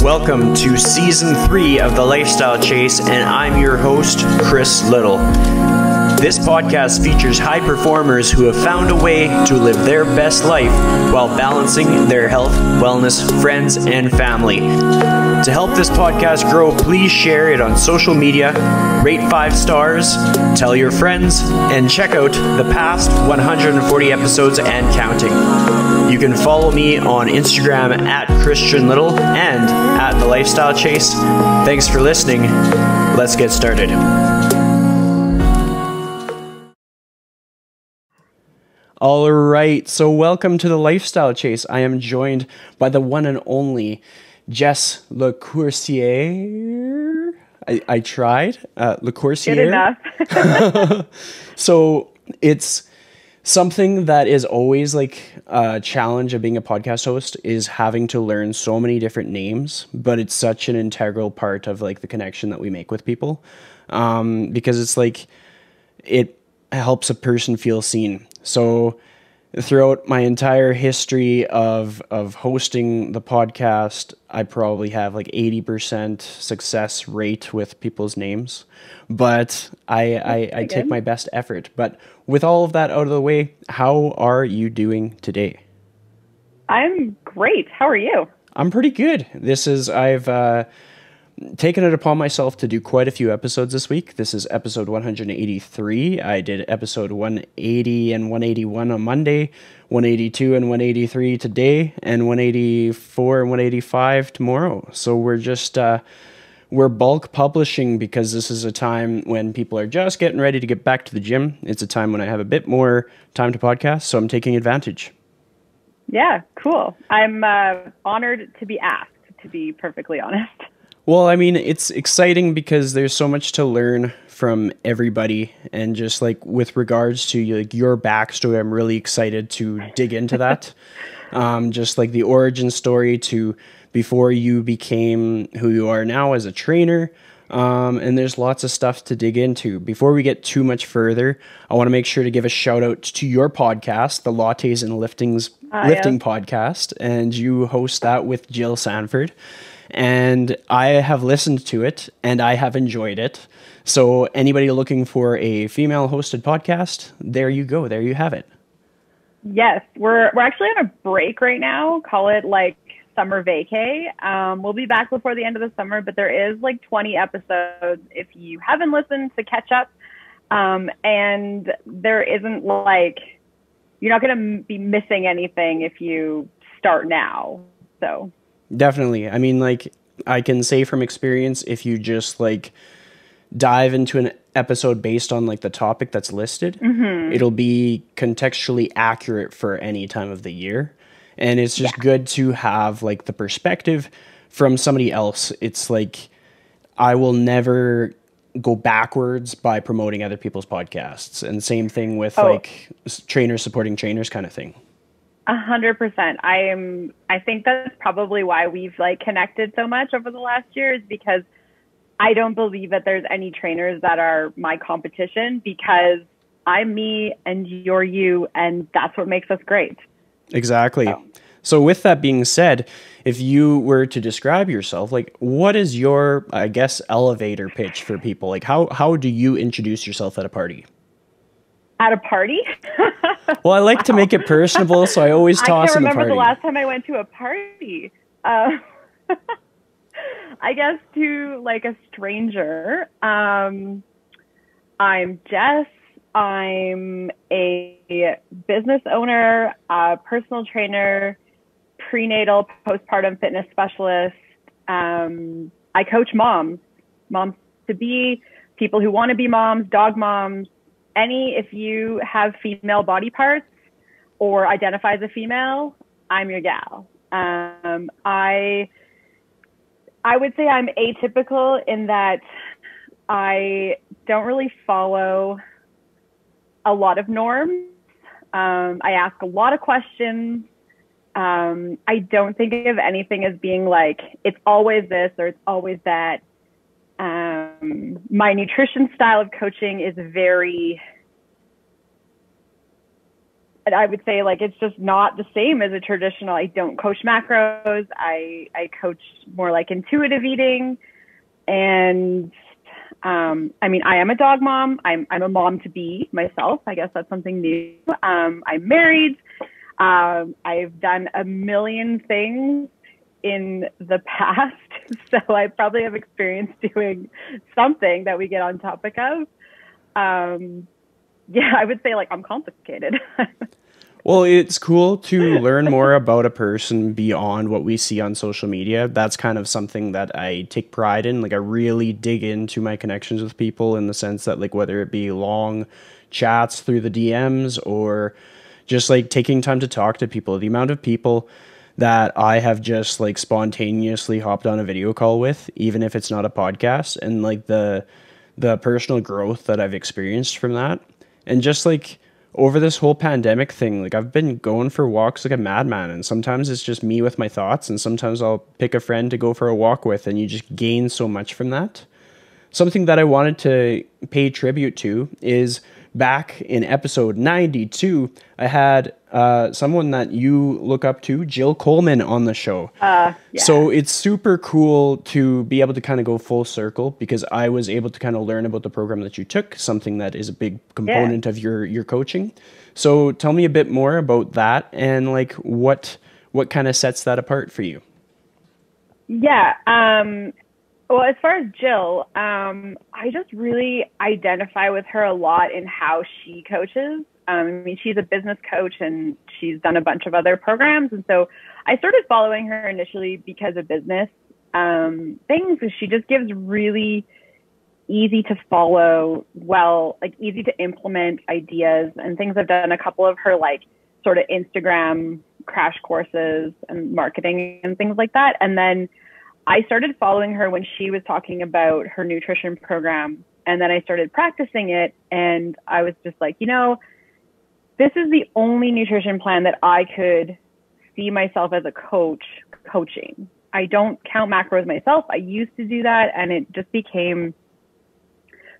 Welcome to Season 3 of The Lifestyle Chase, and I'm your host, Chris Liddle. This podcast features high performers who have found a way to live their best life while balancing their health, wellness, friends, and family. To help this podcast grow, please share it on social media, rate 5 stars, tell your friends, and check out the past 140 episodes and counting. You can follow me on Instagram at Christian Liddle and at The Lifestyle Chase. Thanks for listening. Let's get started. All right, so welcome to The Lifestyle Chase. I am joined by the one and only Jess Lacoursiere. I tried. Lacoursiere. Good enough. So it's something that is always like a challenge of being a podcast host is having to learn so many different names, but it's such an integral part of like the connection that we make with people, because it's like it helps a person feel seen. So throughout my entire history of hosting the podcast, I probably have like 80% success rate with people's names, but I take my best effort. But with all of that out of the way, how are you doing today? I'm great. How are you? I'm pretty good. I've taken it upon myself to do quite a few episodes this week. This is episode 183. I did episode 180 and 181 on Monday, 182 and 183 today, and 184 and 185 tomorrow. So we're bulk publishing because this is a time when people are just getting ready to get back to the gym. It's a time when I have a bit more time to podcast, so I'm taking advantage. Yeah, cool. I'm honored to be asked, to be perfectly honest. Well, I mean, it's exciting because there's so much to learn from everybody, and just like with regards to like your backstory, I'm really excited to dig into that. Just like the origin story to before you became who you are now as a trainer. And there's lots of stuff to dig into. Before we get too much further, I want to make sure to give a shout out to your podcast, the Lattes and Lifting Podcast, and you host that with Jill Sanford. And I have listened to it and I have enjoyed it. So anybody looking for a female hosted podcast, there you go. There you have it. Yes, we're actually on a break right now. Call it like summer vacay. We'll be back before the end of the summer, but there is like 20 episodes if you haven't listened to catch up. And there isn't like, you're not going to be missing anything if you start now. So definitely. I mean, like, I can say from experience, if you just like dive into an episode based on like the topic that's listed, it'll be contextually accurate for any time of the year. And it's just good to have like the perspective from somebody else. It's like, I will never go backwards by promoting other people's podcasts. And same thing with like trainers supporting trainers kind of thing. 100%. I think that's probably why we've like connected so much over the last year, is because I don't believe that there's any trainers that are my competition, because I'm me and you're you, and that's what makes us great. Exactly. So with that being said, if you were to describe yourself, like what is your, I guess, elevator pitch for people? Like how do you introduce yourself at a party? At a party? Well, I like to make it personable, so I always toss in the party. I can't remember the last time I went to a party. I guess to like a stranger. I'm Jess. I'm a business owner, a personal trainer, prenatal, postpartum fitness specialist. I coach moms to be, people who want to be moms, dog moms. If you have female body parts or identify as a female, I'm your gal. I would say I'm atypical in that I don't really follow a lot of norms. I ask a lot of questions. I don't think of anything as being like, it's always this or it's always that. My nutrition style of coaching is very I would say like it's just not the same as a traditional. I don't coach macros. I coach more like intuitive eating, and I mean, I am a dog mom. I'm a mom to be myself. I guess that's something new. I'm married. I've done a million things in the past, so I probably have experience doing something that we get on topic of. Yeah, I would say like I'm complicated. Well, it's cool to learn more about a person beyond what we see on social media. That's kind of something that I take pride in. Like I really dig into my connections with people in the sense that like whether it be long chats through the DMs or just like taking time to talk to people, the amount of people that I have just like spontaneously hopped on a video call with, even if it's not a podcast, and like the personal growth that I've experienced from that. And just like over this whole pandemic thing, like I've been going for walks like a madman, and sometimes it's just me with my thoughts, and sometimes I'll pick a friend to go for a walk with, and you just gain so much from that. Something that I wanted to pay tribute to is back in episode 92, I had someone that you look up to, Jill Coleman, on the show. Yeah. So it's super cool to be able to kind of go full circle, because I was able to kind of learn about the program that you took, something that is a big component of your coaching. So tell me a bit more about that and like what kind of sets that apart for you. Yeah. Well, as far as Jill, I just really identify with her a lot in how she coaches. I mean, she's a business coach and she's done a bunch of other programs. And so I started following her initially because of business things. She just gives really easy to follow, like easy to implement ideas and things. I've done a couple of her like sort of Instagram crash courses and marketing and things like that. And then I started following her when she was talking about her nutrition program, and then I started practicing it, and I was just like, this is the only nutrition plan that I could see myself as a coach coaching. I don't count macros myself. I used to do that, and it just became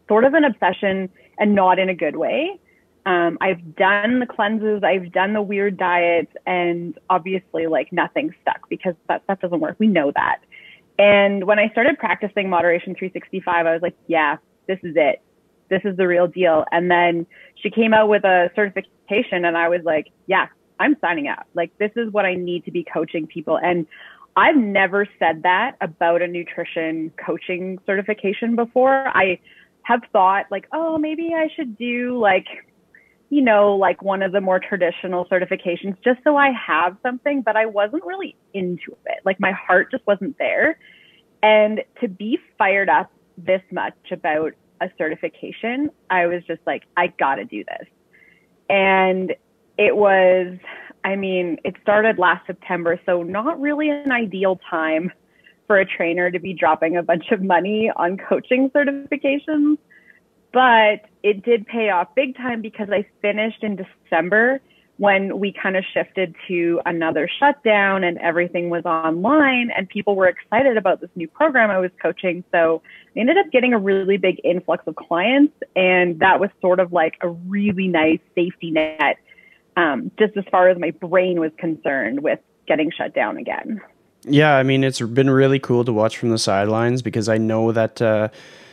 sort of an obsession, and not in a good way. I've done the cleanses, I've done the weird diets, and obviously like nothing stuck because that stuff doesn't work. We know that. And when I started practicing Moderation 365, I was like, yeah, this is it. This is the real deal. And then she came out with a certification, and I was like, yeah, I'm signing up. Like, this is what I need to be coaching people. And I've never said that about a nutrition coaching certification before. I have thought like, oh, maybe I should do like one of the more traditional certifications just so I have something, but I wasn't really into it. Like my heart just wasn't there. And to be fired up this much about a certification, I was just like, I gotta do this. And it started last September, so not really an ideal time for a trainer to be dropping a bunch of money on coaching certifications. But it did pay off big time because I finished in December when we kind of shifted to another shutdown and everything was online and people were excited about this new program I was coaching. So I ended up getting a really big influx of clients, and that was sort of like a really nice safety net, just as far as my brain was concerned with getting shut down again. Yeah, I mean, it's been really cool to watch from the sidelines, because I know that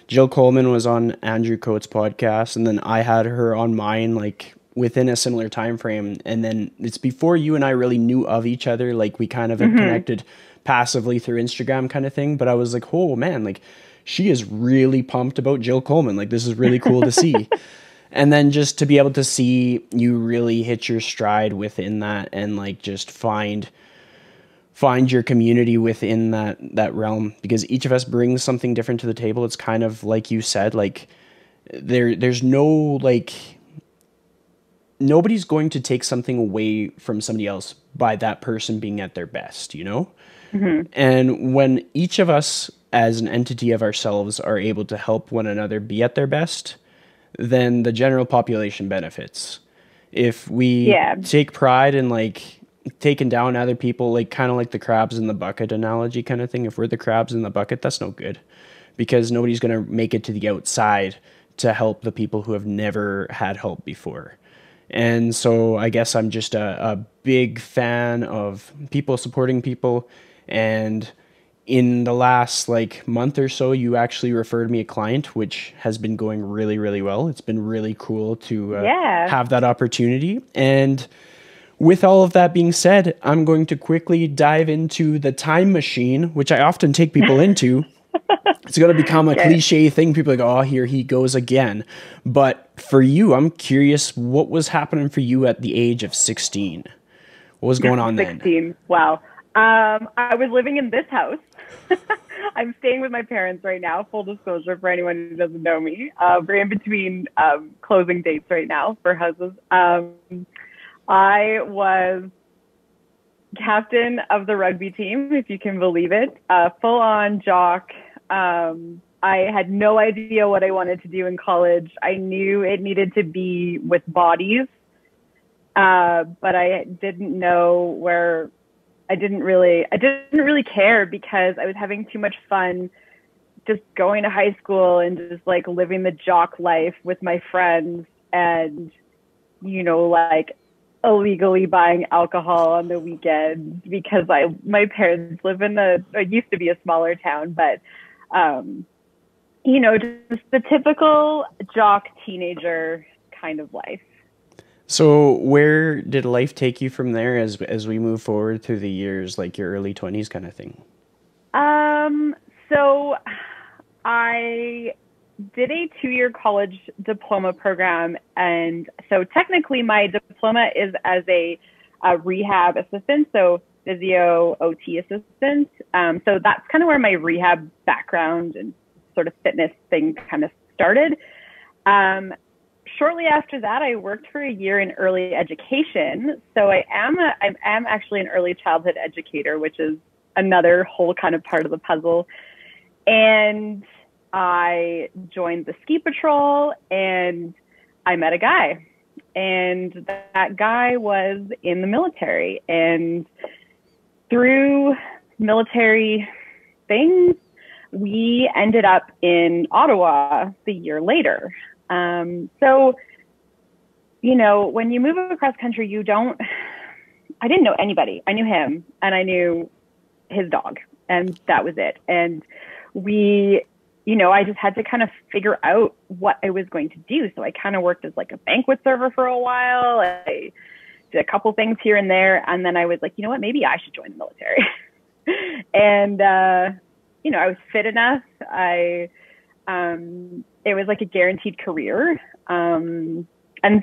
Jill Coleman was on Andrew Coates' podcast, and then I had her on mine like within a similar time frame. And then it's before you and I really knew of each other. Like we kind of had connected passively through Instagram kind of thing. But I was like, oh man, like she is really pumped about Jill Coleman. Like this is really cool to see. And then just to be able to see you really hit your stride within that and like just find your community within that realm, because each of us brings something different to the table. It's kind of like you said, like there's no like nobody's going to take something away from somebody else by that person being at their best, And when each of us as an entity of ourselves are able to help one another be at their best, then the general population benefits. If we take pride in like taking down other people, like kind of like the crabs in the bucket analogy kind of thing. If we're the crabs in the bucket, that's no good, because nobody's going to make it to the outside to help the people who have never had help before. And so I guess I'm just a big fan of people supporting people. And in the last like month or so, you actually referred me a client, which has been going really, really well. It's been really cool to Yeah. have that opportunity. And with all of that being said, I'm going to quickly dive into the time machine, which I often take people into. It's going to become a cliche thing. People are like, oh, here he goes again. But for you, I'm curious, what was happening for you at the age of 16? What was going on 16. Wow. I was living in this house. I'm staying with my parents right now. Full disclosure for anyone who doesn't know me. We're in between closing dates right now for houses. I was captain of the rugby team, if you can believe it. Full on jock. I had no idea what I wanted to do in college. I knew it needed to be with bodies, but I didn't know where. I didn't really care because I was having too much fun just going to high school and just like living the jock life with my friends and, you know, like illegally buying alcohol on the weekends because my parents live in it used to be a smaller town, but, you know, just the typical jock teenager kind of life. So where did life take you from there as we move forward through the years, like your early 20s kind of thing? So I did a 2-year college diploma program. And so technically my diploma is as a rehab assistant. So physio OT assistant. So that's kind of where my rehab background and sort of fitness thing kind of started. Shortly after that, I worked for a year in early education. So I am actually an early childhood educator, which is another whole kind of part of the puzzle. And I joined the ski patrol and I met a guy, and that guy was in the military, and through military things, we ended up in Ottawa the year later. So, you know, when you move across country, I didn't know anybody. I knew him and I knew his dog, and that was it. And I just had to kind of figure out what I was going to do. So I kind of worked as like a banquet server for a while. I did a couple things here and there. And then I was like, you know what, maybe I should join the military. And, I was fit enough. It was like a guaranteed career. And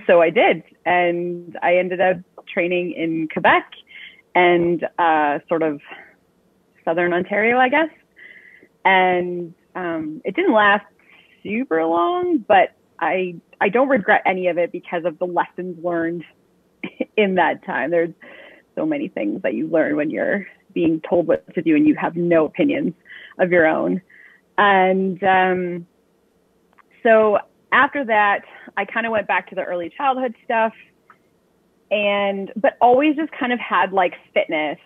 so I did. And I ended up training in Quebec and sort of Southern Ontario, I guess. And it didn't last super long, but I don't regret any of it because of the lessons learned in that time. There's so many things that you learn when you're being told what to do and you have no opinions of your own. And so after that, I kind of went back to the early childhood stuff, but always just kind of had like fitness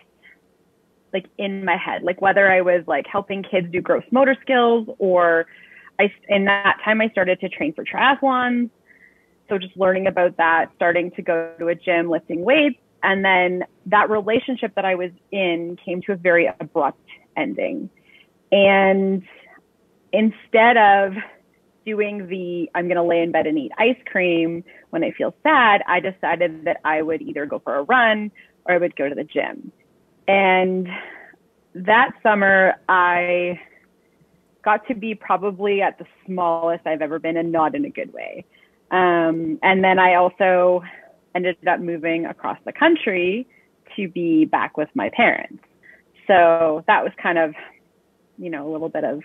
like in my head, like whether I was like helping kids do gross motor skills, or in that time I started to train for triathlons. So just learning about that, starting to go to a gym, lifting weights. And then that relationship that I was in came to a very abrupt ending. And instead of doing I'm going to lay in bed and eat ice cream when I feel sad, I decided that I would either go for a run or I would go to the gym. And that summer, I got to be probably at the smallest I've ever been, and not in a good way. And then I also ended up moving across the country to be back with my parents. So that was kind of, a little bit of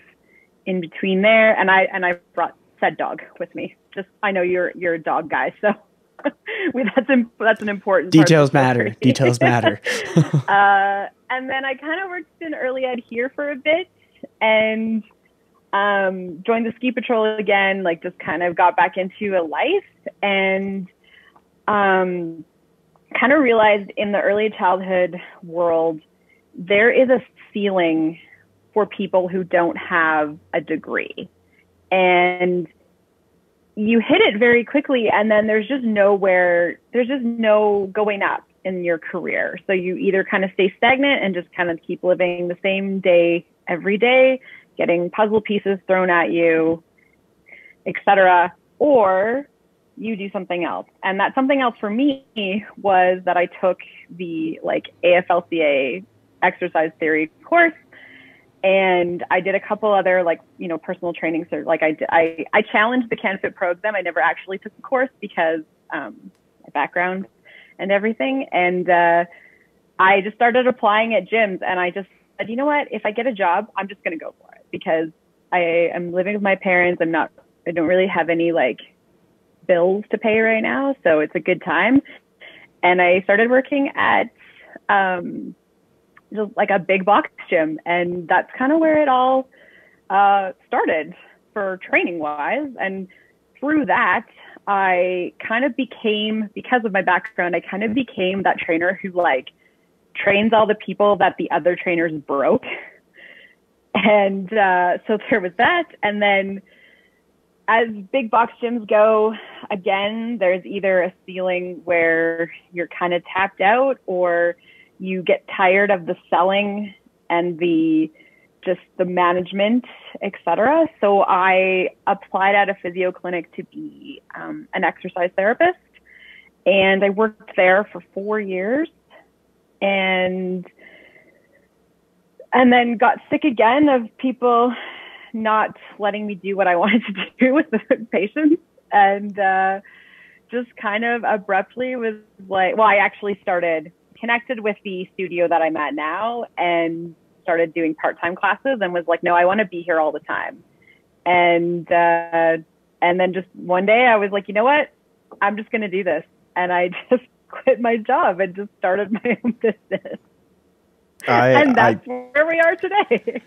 in between there. And I brought said dog with me. I know you're a dog guy, so that's an important details matter. Details matter. And then I kind of worked in early ed here for a bit and joined the ski patrol again, like just kind of got back into a life, and kind of realized in the early childhood world, there is a ceiling for people who don't have a degree. And you hit it very quickly, and then there's just no going up in your career. So you either kind of stay stagnant and just kind of keep living the same day every day, getting puzzle pieces thrown at you, etc., or you do something else. And that something else for me was that I took the AFLCA exercise theory course, and I did a couple other personal training. So I challenged the CanFit Pro exam. I never actually took the course because my background and everything. And I just started applying at gyms, and I just said, you know what, if I get a job, I'm just going to go for it, because I am living with my parents. I don't really have any bills to pay right now. So it's a good time. And I started working at just a big box gym. And that's kind of where it all started for training wise. And through that, I kind of became, because of my background, I kind of became that trainer who trains all the people that the other trainers broke. And so there was that. And then as big box gyms go, again, there's either a ceiling where you're kind of tapped out, or you get tired of the selling and the management, etc. So I applied at a physio clinic to be an exercise therapist, and I worked there for 4 years, and then got sick again of people not letting me do what I wanted to do with the patients, and just kind of abruptly was I actually connected with the studio that I'm at now and started doing part-time classes, and was no, I want to be here all the time. And then just one day I was you know what, I'm just going to do this. And I just quit my job and just started my own business. And that's where we are today.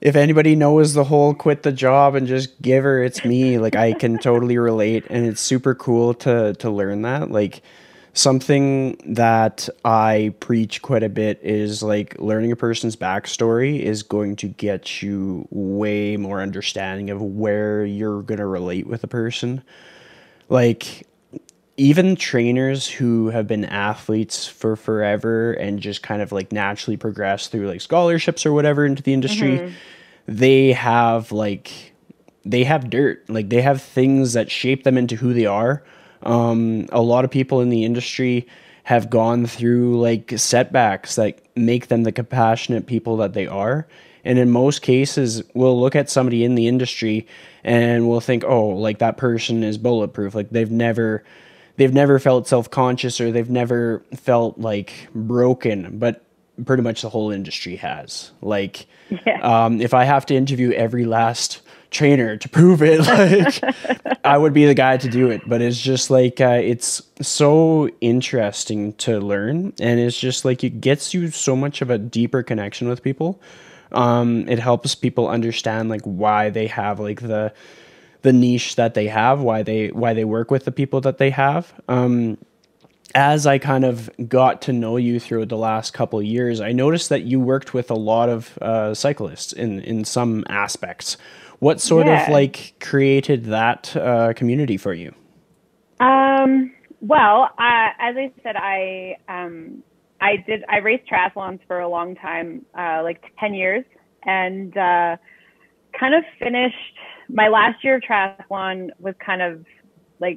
If anybody knows the whole quit the job and just give her, it's me. I can totally relate. And it's super cool to learn that. Something that I preach quite a bit is learning a person's backstory is going to get you way more understanding of where you're going to relate with a person. Even trainers who have been athletes for forever and just kind of naturally progress through scholarships or whatever into the industry, they have dirt, they have things that shape them into who they are. A lot of people in the industry have gone through setbacks that make them the compassionate people that they are. And in most cases, we'll look at somebody in the industry and we'll think, oh, that person is bulletproof. They've never felt self-conscious, or they've never felt broken, but pretty much the whole industry has. If I have to interview every last trainer to prove it, I would be the guy to do it. But it's just it's so interesting to learn, and it's just it gets you so much of a deeper connection with people. It helps people understand why they have the niche that they have, why they work with the people that they have. As I kind of got to know you through the last couple of years, I noticed that you worked with a lot of cyclists in some aspects. What sort of created that community for you? Well, as I said, I raced triathlons for a long time, 10 years, and kind of finished my last year of triathlon was kind of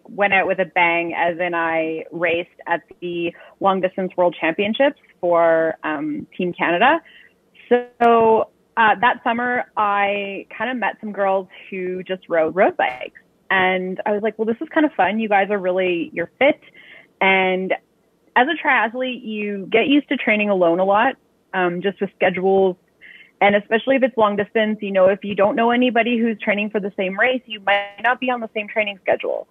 went out with a bang, as in I raced at the long distance world championships for Team Canada. So that summer I kind of met some girls who just rode road bikes, and I was well, this is kind of fun. You guys you're fit. And as a triathlete, you get used to training alone a lot, just with schedules. And especially if it's long distance, if you don't know anybody who's training for the same race, you might not be on the same training schedule.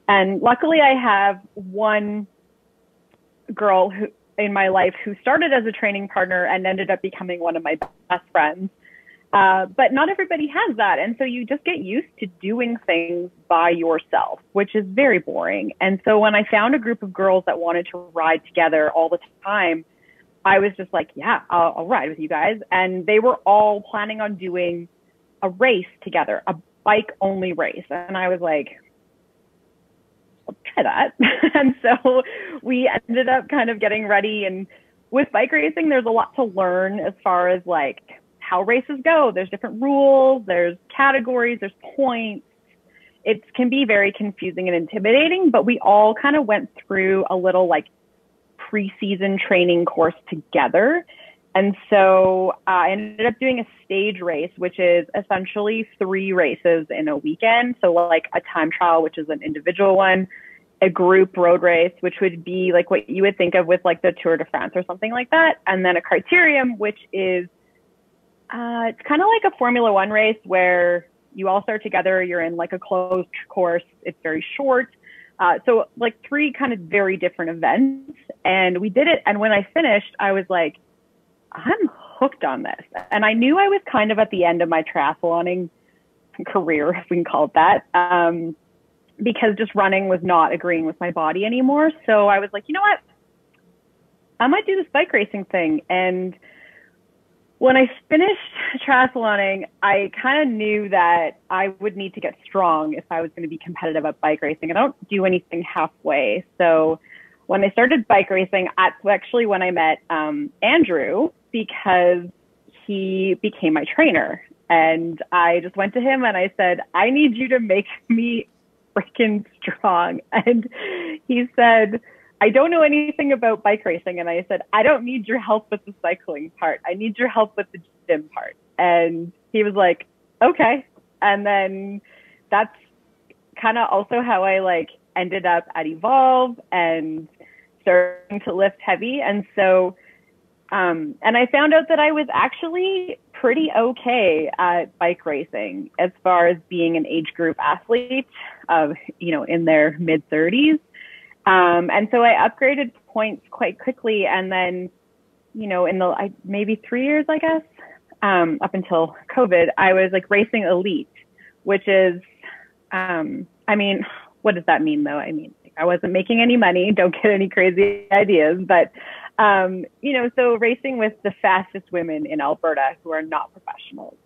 And luckily I have one girl in my life who started as a training partner and ended up becoming one of my best friends. But not everybody has that. And so you just get used to doing things by yourself, which is very boring. And so when I found a group of girls that wanted to ride together all the time, I was just yeah, I'll ride with you guys. And they were all planning on doing a race together, a bike only race. And I was let's try that. And so we ended up kind of getting ready. And with bike racing, there's a lot to learn as far as like how races go. There's different rules, there's categories, there's points. It can be very confusing and intimidating, but we all kind of went through a little like preseason training course together. And so I ended up doing a stage race, which is essentially 3 races in a weekend. So like a time trial, which is an individual one, a group road race, which would be like what you would think of with like the Tour de France or something like that. And then a criterium, which is, it's kind of like a Formula One race where you all start together. You're in like a closed course. It's very short. So like 3 kind of very different events. And we did it. And when I finished, I was like, I'm hooked on this. And I knew I was kind of at the end of my triathloning career, if we can call it that, because just running was not agreeing with my body anymore. So I was like, you know what? I might do this bike racing thing. And when I finished triathloning, I kind of knew that I would need to get strong if I was going to be competitive at bike racing. I don't do anything halfway. So when I started bike racing, that's actually when I met Andrew, because he became my trainer. And I just went to him and I said, I need you to make me freaking strong. And he said, I don't know anything about bike racing. And I said, I don't need your help with the cycling part. I need your help with the gym part. And he was like, okay. And then that's kind of also how I like ended up at Evolve and starting to lift heavy. And so, and I found out that I was actually pretty okay at bike racing as far as being an age group athlete of, you know, in their mid 30s. And so I upgraded points quite quickly. And then, you know, in the maybe 3 years, I guess, up until COVID, I was like racing elite, which is, I mean, what does that mean though? I mean, I wasn't making any money. Don't get any crazy ideas, but, you know, so racing with the fastest women in Alberta who are not professionals.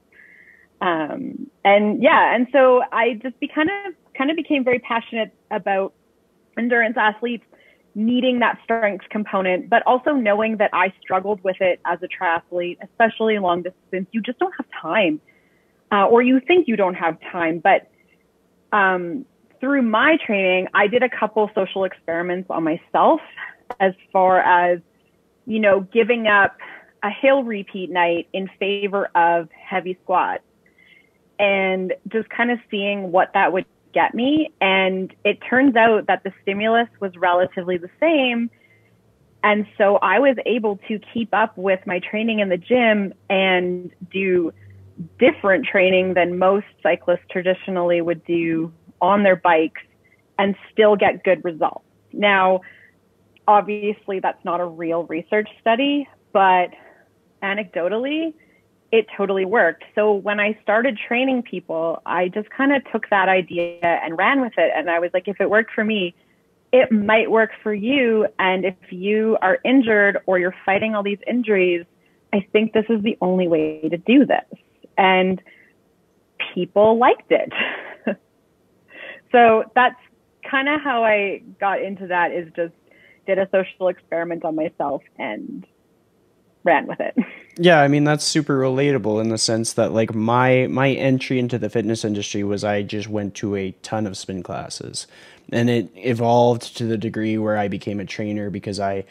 And yeah, and so I just kind of became very passionate about endurance athletes needing that strength component, but also knowing that I struggled with it as a triathlete, especially long distance. You just don't have time, or you think you don't have time. But through my training, I did a couple social experiments on myself as far as, you know, giving up a hill repeat night in favor of heavy squats and just kind of seeing what that would get me. And it turns out that the stimulus was relatively the same. And so I was able to keep up with my training in the gym and do different training than most cyclists traditionally would do on their bikes and still get good results. Now, obviously that's not a real research study, but anecdotally, it totally worked. So when I started training people, I just kind of took that idea and ran with it. And I was like, if it worked for me, it might work for you. And if you are injured or you're fighting all these injuries, I think this is the only way to do this. And people liked it. So that's kind of how I got into that, is just did a social experiment on myself and ran with it. Yeah, I mean, that's super relatable in the sense that like my entry into the fitness industry was I just went to a ton of spin classes, and it evolved to the degree where I became a trainer because I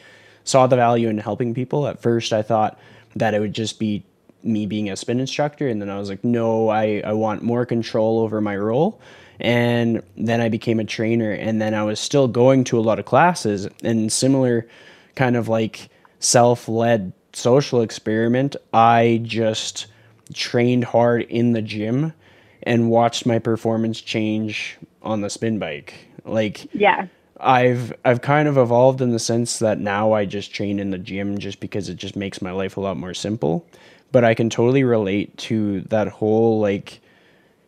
saw the value in helping people. At first I thought that it would just be me being a spin instructor, and then I was like, no, I want more control over my role. And then I became a trainer, and then I was still going to a lot of classes, and similar kind of like self-led social experiment, I just trained hard in the gym and watched my performance change on the spin bike. Like, yeah, I've kind of evolved in the sense that now I just train in the gym just because it just makes my life a lot more simple. But I can totally relate to that whole like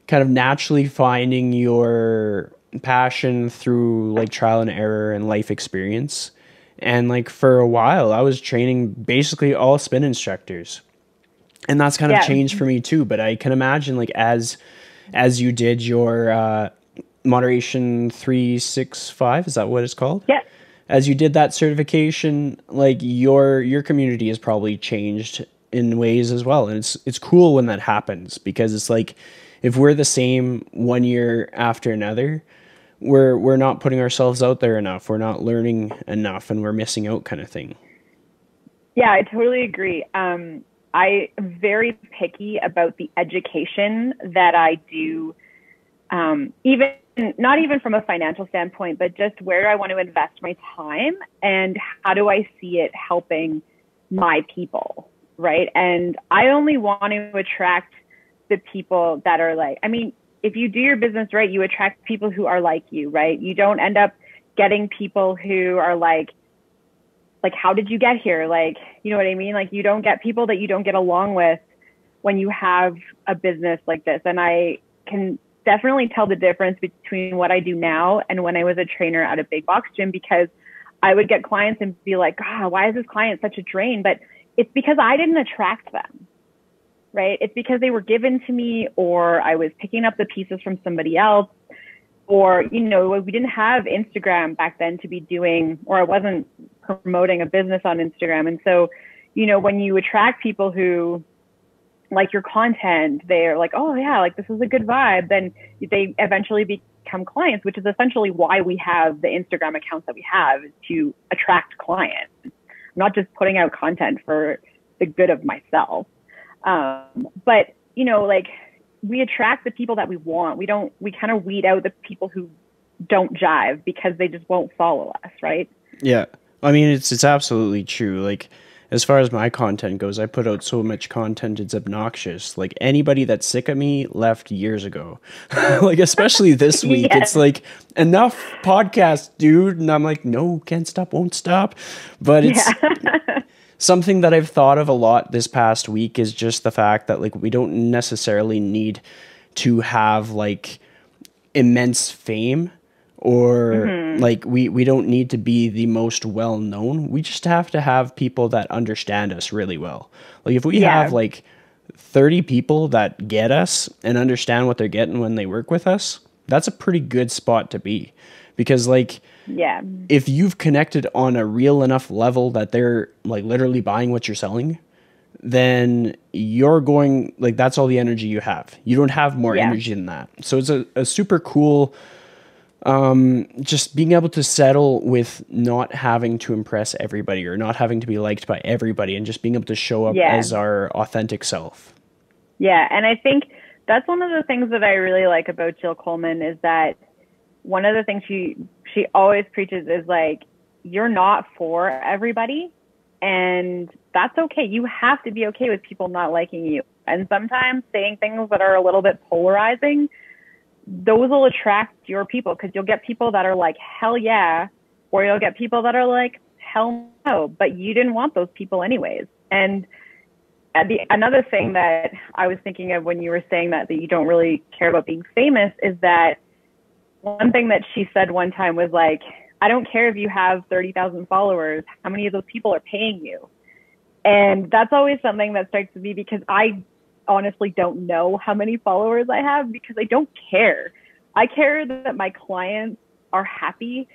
kind of naturally finding your passion through like trial and error and life experience. And like for a while I was training basically all spin instructors, and that's kind of changed for me too. But I can imagine like as you did your Moderation 365, is that what it's called? Yeah. As you did that certification, like your community has probably changed in ways as well. And it's cool when that happens, because it's like, if we're the same 1 year after another, we're not putting ourselves out there enough. We're not learning enough, and we're missing out, kind of thing. Yeah, I totally agree. I am very picky about the education that I do, even not even from a financial standpoint, but just where do I want to invest my time and how do I see it helping my people, right? And I only want to attract the people that are like, I mean, if you do your business right, you attract people who are like you, right? You don't end up getting people who are like, how did you get here? Like, you know what I mean? Like, you don't get people that you don't get along with when you have a business like this. And I can definitely tell the difference between what I do now and when I was a trainer at a big box gym, because I would get clients and be like, God, why is this client such a drain? But it's because I didn't attract them, right? It's because they were given to me, or I was picking up the pieces from somebody else, or, you know, we didn't have Instagram back then to be doing, or I wasn't promoting a business on Instagram. And so, you know, when you attract people who like your content, they're like, oh yeah, like this is a good vibe, then they eventually become clients, which is essentially why we have the Instagram accounts that we have, is to attract clients. I'm not just putting out content for the good of myself. But, you know, like, we attract the people that we want. We kind of weed out the people who don't jive because they just won't follow us, right? Yeah. I mean, it's absolutely true. Like, as far as my content goes, I put out so much content, it's obnoxious. Like, anybody that's sick of me left years ago. Like, especially this week. Yes. It's like, enough podcast, dude. And I'm like, no, can't stop, won't stop. But it's something that I've thought of a lot this past week, is just the fact that, like, we don't necessarily need to have like immense fame, or like we don't need to be the most well known. We just have to have people that understand us really well. Like, if we have like 30 people that get us and understand what they're getting when they work with us, that's a pretty good spot to be. Because, like, if you've connected on a real enough level that they're like literally buying what you're selling, then you're going, like, that's all the energy you have. You don't have more energy than that. So it's a super cool, just being able to settle with not having to impress everybody, or not having to be liked by everybody, and just being able to show up as our authentic self. Yeah. And I think that's one of the things that I really like about Jill Coleman, is that one of the things she always preaches is like, you're not for everybody, and that's okay. You have to be okay with people not liking you. And sometimes saying things that are a little bit polarizing, those will attract your people, because you'll get people that are like, hell yeah, or you'll get people that are like, hell no, but you didn't want those people anyways. And another thing that I was thinking of when you were saying that you don't really care about being famous, is that one thing that she said one time was like, I don't care if you have 30,000 followers, how many of those people are paying you? And that's always something that strikes me, because I honestly don't know how many followers I have, because I don't care. I care that my clients are happy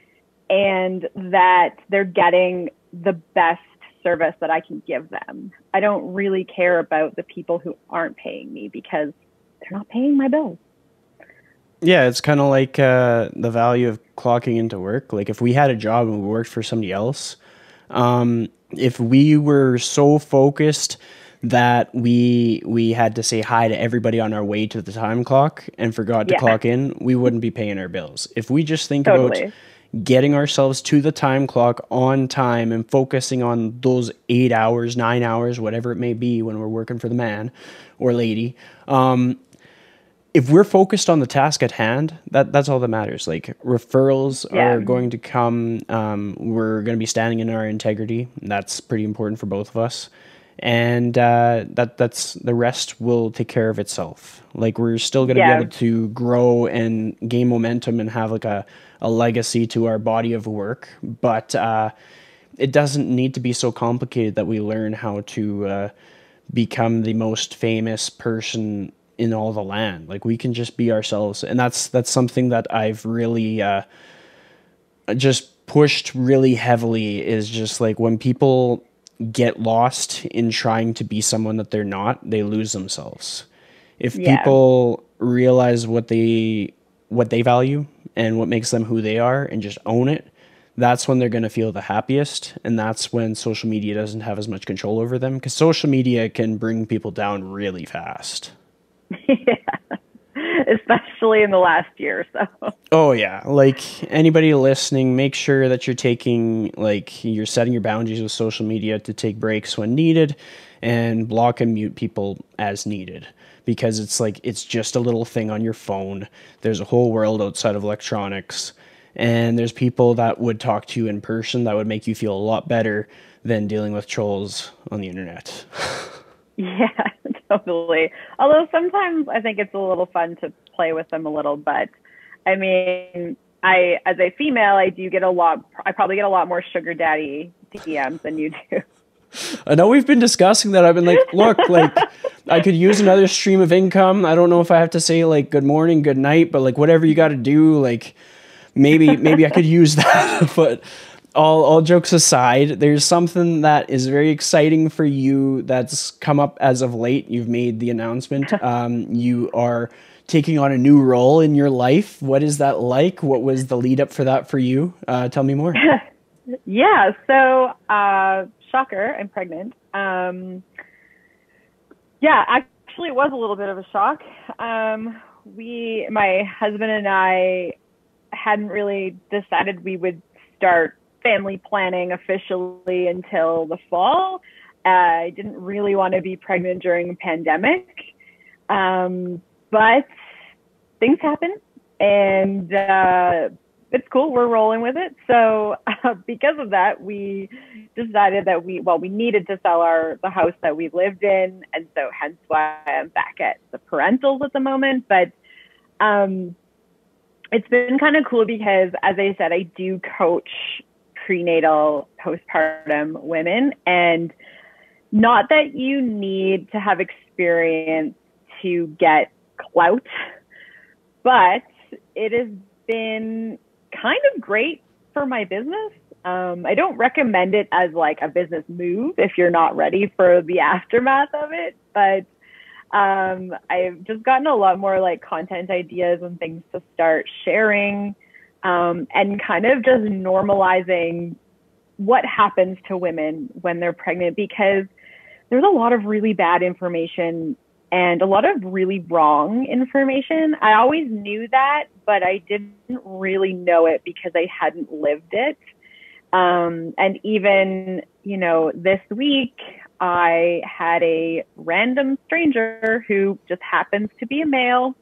and that they're getting the best service that I can give them. I don't really care about the people who aren't paying me, because they're not paying my bills. Yeah, it's kind of like the value of clocking into work. Like, if we had a job and we worked for somebody else, if we were so focused that we had to say hi to everybody on our way to the time clock and forgot to clock in, we wouldn't be paying our bills. If we just think about getting ourselves to the time clock on time and focusing on those 8 hours, 9 hours, whatever it may be when we're working for the man or lady, if we're focused on the task at hand, that's all that matters. Like, referrals are going to come. We're going to be standing in our integrity. That's pretty important for both of us. And that's the rest will take care of itself. Like, we're still going to be able to grow and gain momentum and have like a legacy to our body of work. But it doesn't need to be so complicated that we learn how to become the most famous person in all the land. Like, we can just be ourselves. And that's something that I've really just pushed really heavily, is just like, when people get lost in trying to be someone that they're not, they lose themselves. If people realize what they value and what makes them who they are and just own it, that's when they're going to feel the happiest. And that's when social media doesn't have as much control over them, because social media can bring people down really fast. Yeah. Especially in the last year or so. Oh yeah. Like, anybody listening, make sure that you're you're setting your boundaries with social media to take breaks when needed, and block and mute people as needed. Because it's just a little thing on your phone. There's a whole world outside of electronics. And there's people that would talk to you in person that would make you feel a lot better than dealing with trolls on the internet. Yeah, totally. Although sometimes I think it's a little fun to play with them a little. But I mean, as a female, I probably get a lot more sugar daddy DMs than you do. I know we've been discussing that. I've been like, look, like, I could use another stream of income. I don't know if I have to say like good morning, good night, but like, whatever you got to do, like, maybe I could use that. But all jokes aside, there's something that is very exciting for you that's come up as of late. You've made the announcement. You are taking on a new role in your life. What is that like? What was the lead up for that for you? Tell me more. Yeah. So, shocker, I'm pregnant. Yeah, actually it was a little bit of a shock. My husband and I hadn't really decided we would start family planning officially until the fall. I didn't really want to be pregnant during a pandemic. But things happen, and it's cool. We're rolling with it. So because of that, we decided that we needed to sell the house that we lived in. And so hence why I'm back at the parentals at the moment. But it's been kind of cool because, as I said, I do coach prenatal, postpartum women. And not that you need to have experience to get clout, but it has been kind of great for my business. I don't recommend it as like a business move if you're not ready for the aftermath of it, but I've just gotten a lot more like content ideas and things to start sharing, and kind of just normalizing what happens to women when they're pregnant, because there's a lot of really bad information and a lot of really wrong information. I always knew that, but I didn't really know it because I hadn't lived it. And even, this week I had a random stranger who just happens to be a male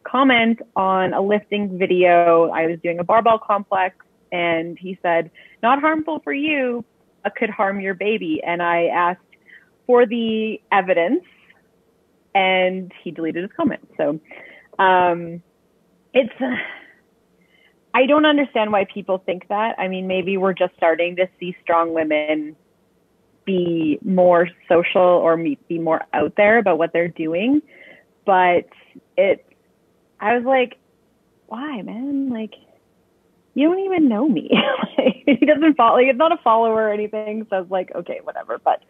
comment on a lifting video. I was doing a barbell complex, and he said, "Not harmful for you, but could harm your baby." And I asked for the evidence, and he deleted his comment. So I don't understand why people think that. I mean, maybe we're just starting to see strong women be more social or be more out there about what they're doing. But I was like, why, man? Like, you don't even know me. He doesn't follow, he's not a follower or anything. So I was like, okay, whatever. But,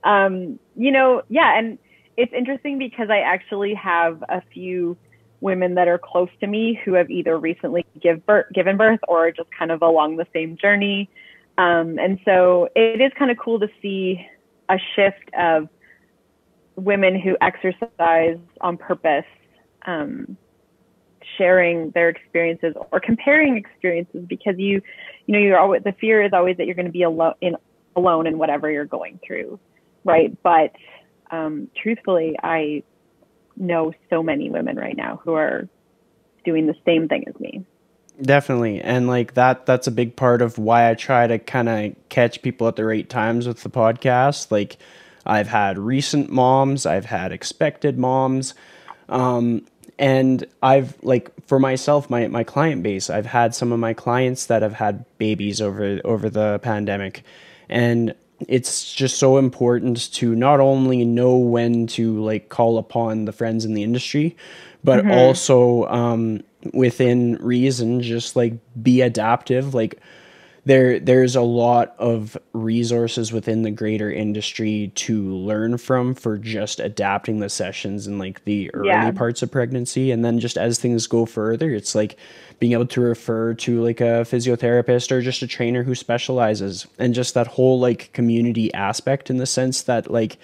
yeah. And it's interesting because I actually have a few women that are close to me who have either recently given birth or just kind of along the same journey. And so it is kind of cool to see a shift of women who exercise on purpose, sharing their experiences or comparing experiences, because you're always, the fear is always that you're going to be alone in whatever you're going through. Right. But, truthfully, I know so many women right now who are doing the same thing as me. Definitely. And like that's a big part of why I try to kind of catch people at the right times with the podcast. Like, I've had recent moms, I've had expected moms. And I've, like, for myself, my client base, I've had some of my clients that have had babies over the pandemic. And it's just so important to not only know when to like call upon the friends in the industry, but also within reason, just like be adaptive. Like there's a lot of resources within the greater industry to learn from for just adapting the sessions in like the early parts of pregnancy. And then just as things go further, it's like being able to refer to like a physiotherapist or just a trainer who specializes, and just that whole like community aspect, in the sense that like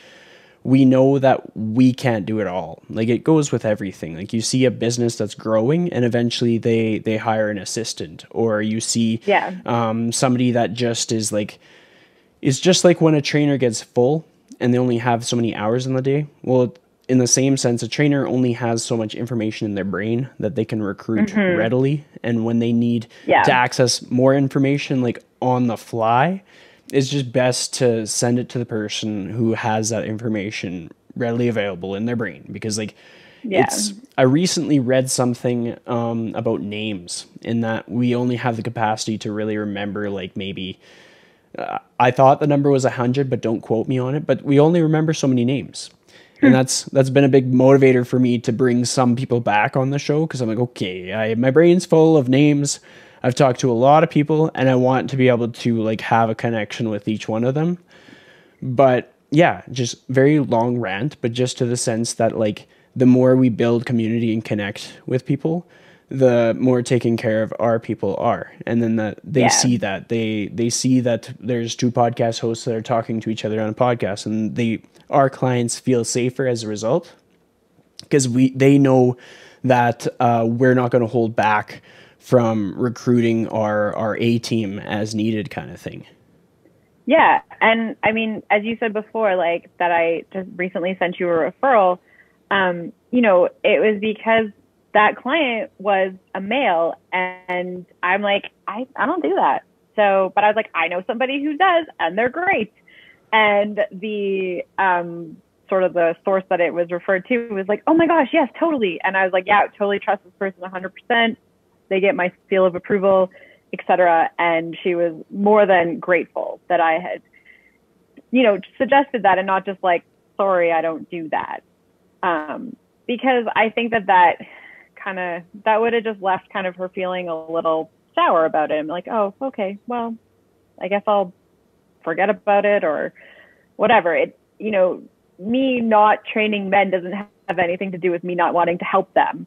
we know that we can't do it all. Like it goes with everything. Like you see a business that's growing and eventually they hire an assistant, or you see somebody that just is just like when a trainer gets full and they only have so many hours in the day. Well, in the same sense, a trainer only has so much information in their brain that they can recruit readily. And when they need to access more information like on the fly, it's just best to send it to the person who has that information readily available in their brain. Because like I recently read something about names, in that we only have the capacity to really remember like maybe I thought the number was 100, but don't quote me on it, but we only remember so many names. And that's been a big motivator for me to bring some people back on the show, because I'm like, okay, my brain's full of names. I've talked to a lot of people and I want to be able to like have a connection with each one of them. But yeah, just very long rant, but just to the sense that like the more we build community and connect with people, the more taken care of our people are. And then that they see that they see that there's two podcast hosts that are talking to each other on a podcast, and our clients feel safer as a result, because they know that we're not going to hold back from recruiting our A team as needed, kind of thing. Yeah. And I mean, as you said before, like that I just recently sent you a referral, you know, it was because that client was a male, and I'm like, I don't do that. So, but I was like, I know somebody who does, and they're great. And the, sort of the source that it was referred to was like, oh my gosh, yes, totally. And I was like, yeah, totally trust this person 100%. They get my seal of approval, etc. And she was more than grateful that I had, you know, suggested that, and not just like, sorry, I don't do that. Because I think that would have just left kind of her feeling a little sour about it. I'm like, oh, okay, well, I guess I'll forget about it or whatever. It, you know, me not training men doesn't have anything to do with me not wanting to help them.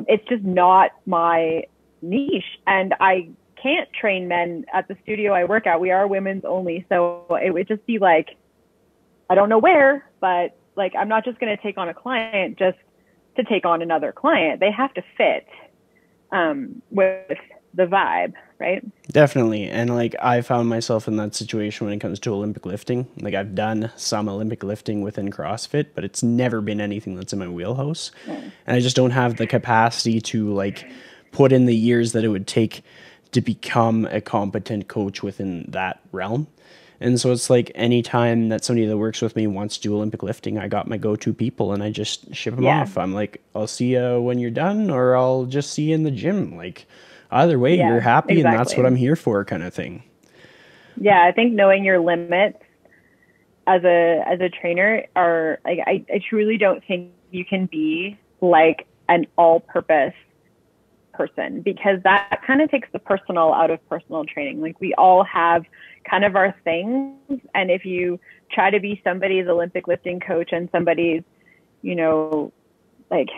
It's just not my niche, and I can't train men at the studio I work at. We are women's only. So it would just be like, I don't know where, but like, I'm not just going to take on a client just to take on another client. They have to fit with the vibe, right? Definitely. And like, I found myself in that situation when it comes to Olympic lifting. Like, I've done some Olympic lifting within CrossFit, but it's never been anything that's in my wheelhouse. And I just don't have the capacity to like put in the years that it would take to become a competent coach within that realm. And so it's like, anytime that somebody that works with me wants to do Olympic lifting, I got my go-to people and I just ship them off. I'm like, I'll see you when you're done, or I'll just see you in the gym. Like, either way, you're happy, and that's what I'm here for, kind of thing. Yeah, I think knowing your limits as a trainer are like, I truly don't think you can be like an all-purpose person, because that kind of takes the personal out of personal training. Like, we all have kind of our things, and if you try to be somebody's Olympic lifting coach and somebody's, you know, like,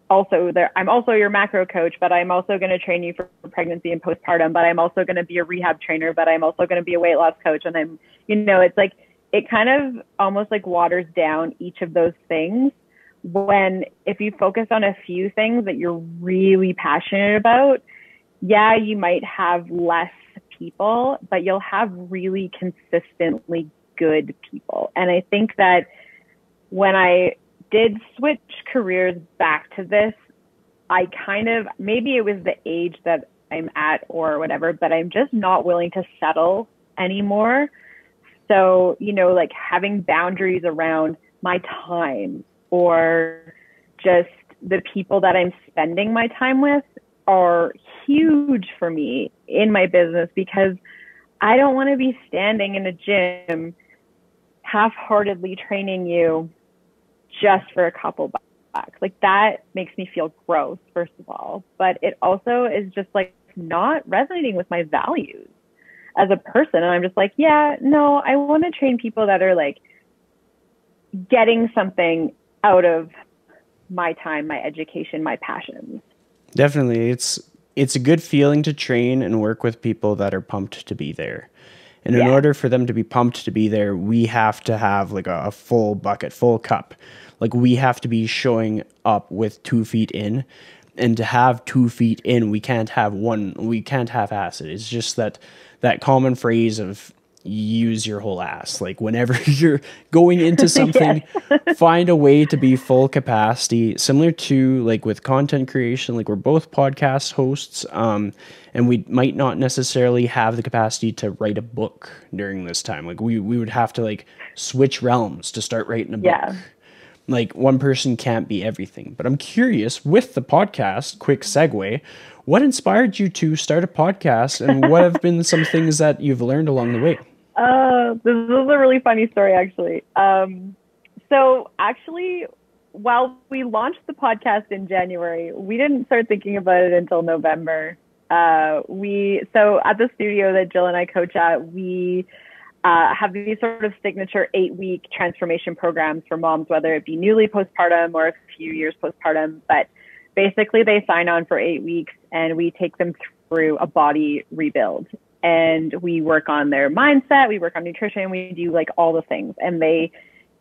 also there, I'm also your macro coach, but I'm also going to train you for pregnancy and postpartum, but I'm also going to be a rehab trainer, but I'm also going to be a weight loss coach. And I'm, you know, it's like, it kind of almost like waters down each of those things, when if you focus on a few things that you're really passionate about, yeah, you might have less people, but you'll have really consistently good people. And I think that when I did switch careers back to this, I kind of, maybe it was the age that I'm at or whatever, but I'm just not willing to settle anymore. So, you know, like having boundaries around my time or just the people that I'm spending my time with are huge for me in my business, because I don't want to be standing in a gym half-heartedly training you just for a couple bucks. Like, that makes me feel gross, first of all. But it also is just like not resonating with my values as a person. And I'm just like, yeah, no, I want to train people that are like getting something out of my time, my education, my passions. Definitely. It's a good feeling to train and work with people that are pumped to be there. And in order for them to be pumped to be there, we have to have like a full bucket, full cup. Like, we have to be showing up with 2 feet in. And to have 2 feet in, we can't have acid. It's just that common phrase of use your whole ass. Like, whenever you're going into something, find a way to be full capacity, similar to like with content creation. Like, we're both podcast hosts, and we might not necessarily have the capacity to write a book during this time. Like, we would have to like switch realms to start writing a book. Like, one person can't be everything. But I'm curious, with the podcast, quick segue, what inspired you to start a podcast, and what have been some things that you've learned along the way? This is a really funny story, actually. So actually, while we launched the podcast in January, we didn't start thinking about it until November. So at the studio that Jill and I coach at, we have these sort of signature 8-week transformation programs for moms, whether it be newly postpartum or a few years postpartum. But basically, they sign on for 8 weeks, and we take them through a body rebuild. And we work on their mindset, we work on nutrition, we do like all the things. And they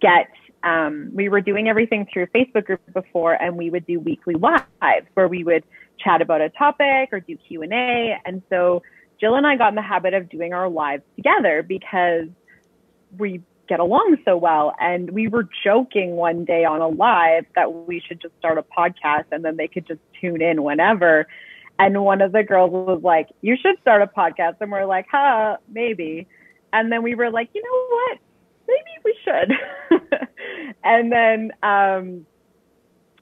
get, we were doing everything through a Facebook group before, and we would do weekly lives where we would chat about a topic or do Q&A. And so Jill and I got in the habit of doing our lives together because we get along so well. And we were joking one day on a live that we should just start a podcast and then they could just tune in whenever. And one of the girls was like, you should start a podcast. And we're like, maybe. And then we were like, you know what? Maybe we should. And then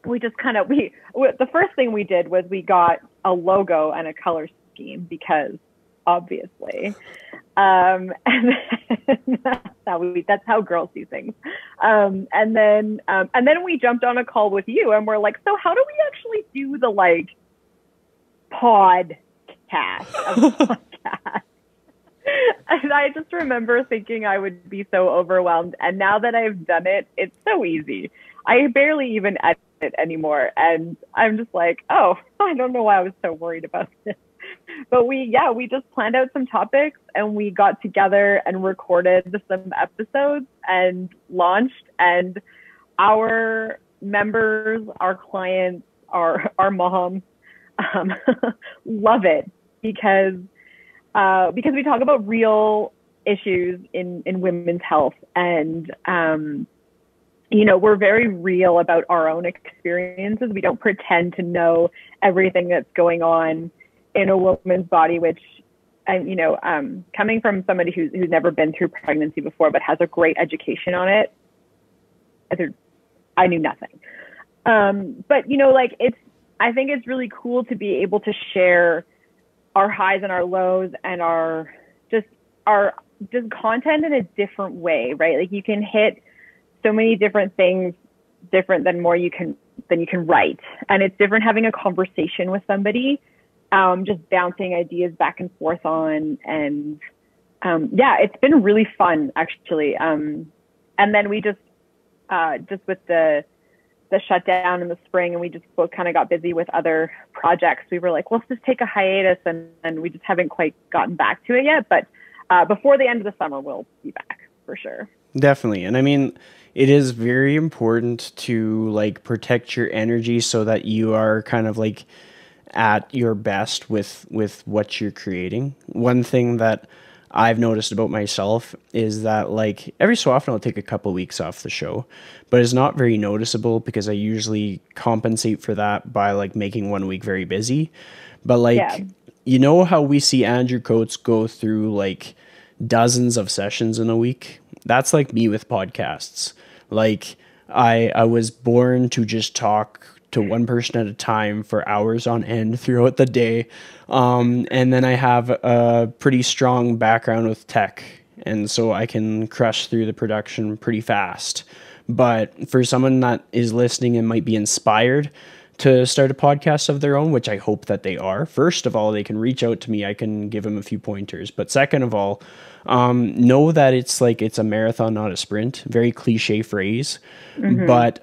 we just kind of, the first thing we did was we got a logo and a color scheme because obviously. And that's how girls do things. And then we jumped on a call with you and we're like, so how do we actually do the like podcast of podcast? And I just remember thinking I would be so overwhelmed. And now that I've done it, it's so easy. I barely even edit anymore. And I'm just like, oh, I don't know why I was so worried about this. But we just planned out some topics and we got together and recorded some episodes and launched. And our members, our clients, our moms love it because we talk about real issues in women's health. And, we're very real about our own experiences. We don't pretend to know everything that's going on in a woman's body, which, coming from somebody who's never been through pregnancy before, but has a great education on it, I knew nothing. But, I think it's really cool to be able to share our highs and our lows and our content in a different way, right? Like you can hit so many different things different than you can write. And it's different having a conversation with somebody, just bouncing ideas back and forth on. And it's been really fun actually. And then we just with the shutdown in the spring and we just both kind of got busy with other projects. We were like, let's just take a hiatus and we just haven't quite gotten back to it yet. But before the end of the summer, we'll be back for sure. Definitely. And I mean, it is very important to like protect your energy so that you are kind of like at your best with what you're creating. One thing that I've noticed about myself is that like every so often I'll take a couple weeks off the show, but it's not very noticeable because I usually compensate for that by like making 1 week very busy. But like, you know how we see Andrew Coates go through like dozens of sessions in a week? That's like me with podcasts. Like I was born to just talk to one person at a time for hours on end throughout the day. And then I have a pretty strong background with tech and so I can crush through the production pretty fast. But for someone that is listening and might be inspired to start a podcast of their own, which I hope that they are, first of all, they can reach out to me. I can give them a few pointers. But second of all, know that it's a marathon, not a sprint. Very cliche phrase, but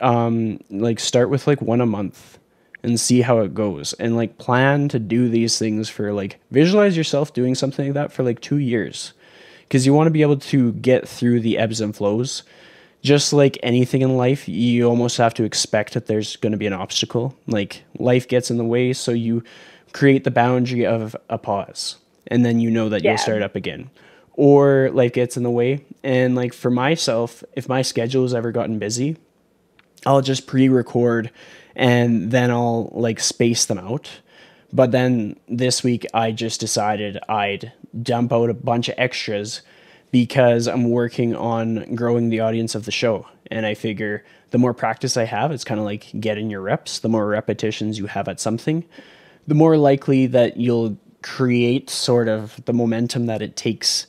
like start with like one a month and see how it goes, and like plan to do these things for like, visualize yourself doing something like that for like 2 years, because you want to be able to get through the ebbs and flows. Just like anything in life, you almost have to expect that there's going to be an obstacle. Like life gets in the way, so you create the boundary of a pause, and then you know that you'll start up again. Or life gets in the way, and like for myself, if my schedule has ever gotten busy, I'll just pre-record and then I'll like space them out. But then this week I just decided I'd dump out a bunch of extras because I'm working on growing the audience of the show. And I figure the more practice I have, it's kind of like getting your reps. The more repetitions you have at something, the more likely that you'll create sort of the momentum that it takes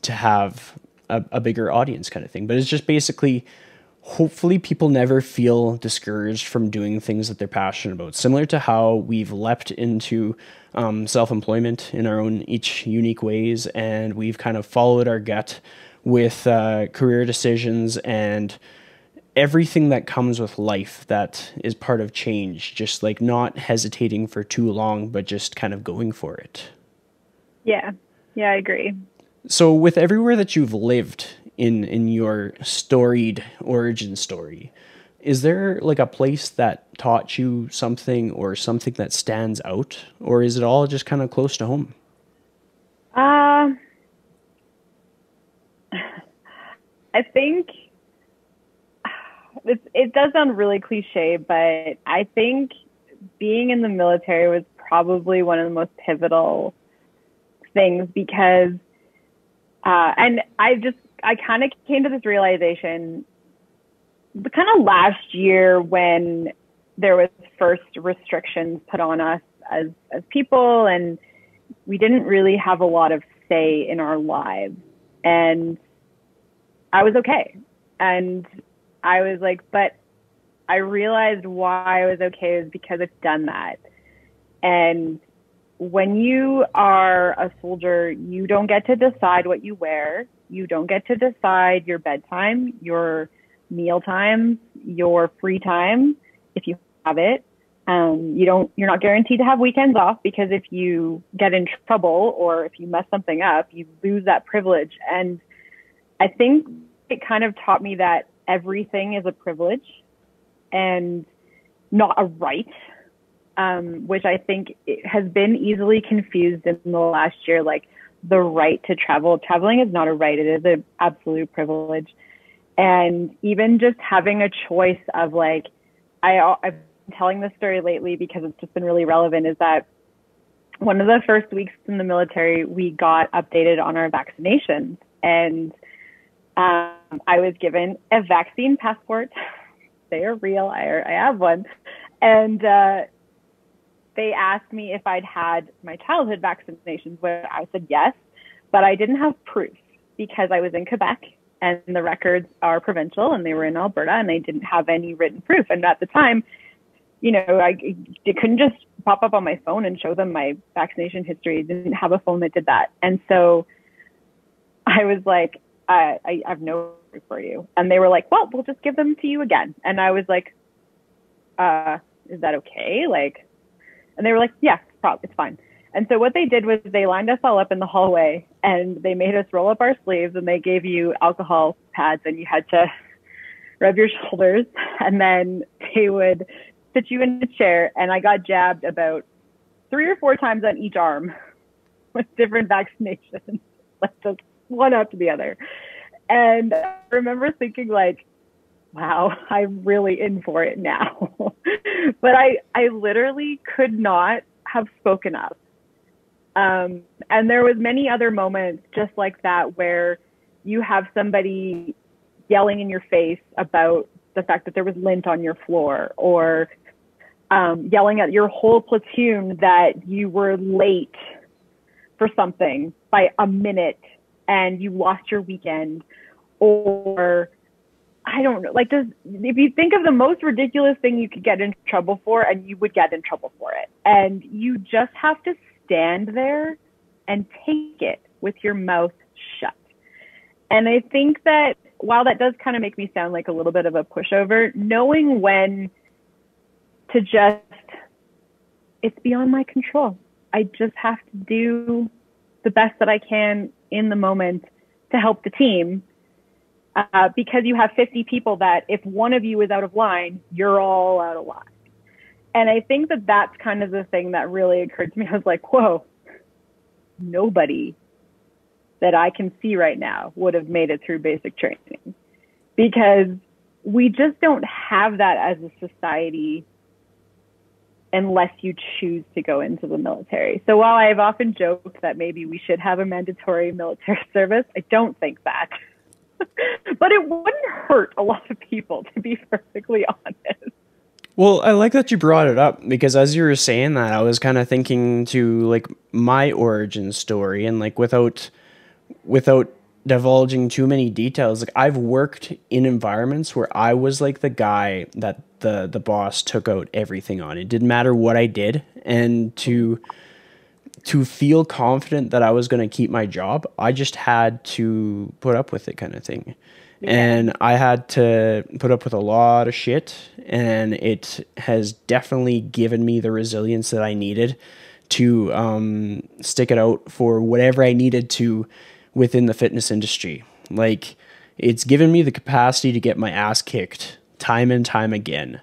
to have a bigger audience kind of thing. But it's just basically, hopefully people never feel discouraged from doing things that they're passionate about. Similar to how we've leapt into self-employment in our own each unique ways, and we've kind of followed our gut with career decisions and everything that comes with life that is part of change, just like not hesitating for too long, but just kind of going for it. Yeah, I agree. So with everywhere that you've lived in your storied origin story, is there like a place that taught you something or something that stands out, or is it all just kind of close to home? I think it does sound really cliche, but I think being in the military was probably one of the most pivotal things, because and I kind of came to this realization kind of last year when there was first restrictions put on us as people, and we didn't really have a lot of say in our lives. And I was okay. And I was like, but I realized why I was okay is because I've done that. And when you are a soldier, you don't get to decide what you wear. You don't get to decide your bedtime, your meal times, your free time, if you have it. You're not guaranteed to have weekends off, because if you get in trouble or if you mess something up, you lose that privilege. And I think it kind of taught me that everything is a privilege and not a right, which I think it has been easily confused in the last year. Like, the right to travel. Traveling is not a right. It is an absolute privilege. And even just having a choice of like, I've been telling this story lately because it's just been really relevant, is that one of the first weeks in the military, we got updated on our vaccinations. And I was given a vaccine passport. They are real. I have one. And they asked me if I'd had my childhood vaccinations, where I said yes, but I didn't have proof because I was in Quebec and the records are provincial and they were in Alberta and they didn't have any written proof. And at the time, you know, I couldn't just pop up on my phone and show them my vaccination history. I didn't have a phone that did that. And so I was like, I have no proof for you. And they were like, well, we'll just give them to you again. And I was like, is that okay? Like, and they were like, yeah, it's fine. And so what they did was they lined us all up in the hallway and they made us roll up our sleeves and they gave you alcohol pads and you had to rub your shoulders, and then they would sit you in a chair, and I got jabbed about 3 or 4 times on each arm with different vaccinations, like just one after the other. And I remember thinking like, wow, I'm really in for it now. But I literally could not have spoken up. And there was many other moments just like that where you have somebody yelling in your face about the fact that there was lint on your floor, or yelling at your whole platoon that you were late for something by a minute, and you lost your weekend, or I don't know, like if you think of the most ridiculous thing you could get in trouble for, and you would get in trouble for it, and you just have to stand there and take it with your mouth shut. And I think that while that does kind of make me sound like a little bit of a pushover, knowing when to just, it's beyond my control. I just have to do the best that I can in the moment to help the team. Because you have 50 people that if one of you is out of line, you're all out of line. And I think that that's kind of the thing that really occurred to me. I was like, whoa, nobody that I can see right now would have made it through basic training, because we just don't have that as a society unless you choose to go into the military. So while I've often joked that maybe we should have a mandatory military service, I don't think that. But it wouldn't hurt a lot of people, to be perfectly honest. Well, I like that you brought it up, because as you were saying that, I was kind of thinking to like my origin story, and like without divulging too many details, like I've worked in environments where I was like the guy that the boss took out everything on. It didn't matter what I did, and to feel confident that I was going to keep my job, I just had to put up with it, kind of thing. Yeah. And I had to put up with a lot of shit, and it has definitely given me the resilience that I needed to stick it out for whatever I needed to within the fitness industry. Like, it's given me the capacity to get my ass kicked time and time again.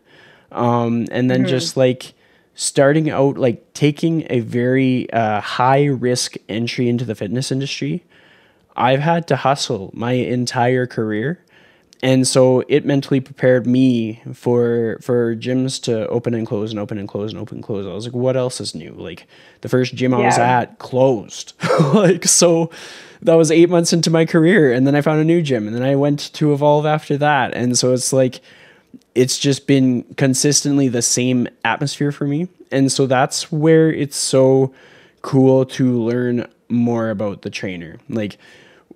And then just like starting out, like taking a very high risk entry into the fitness industry, I've had to hustle my entire career. And so it mentally prepared me for gyms to open and close and open and close and open and close. I was like, what else is new? Like the first gym I was at closed. Like, so that was 8 months into my career. And then I found a new gym, and then I went to Evolve after that. And so it's like, it's just been consistently the same atmosphere for me. And so that's where it's so cool to learn more about the trainer. Like,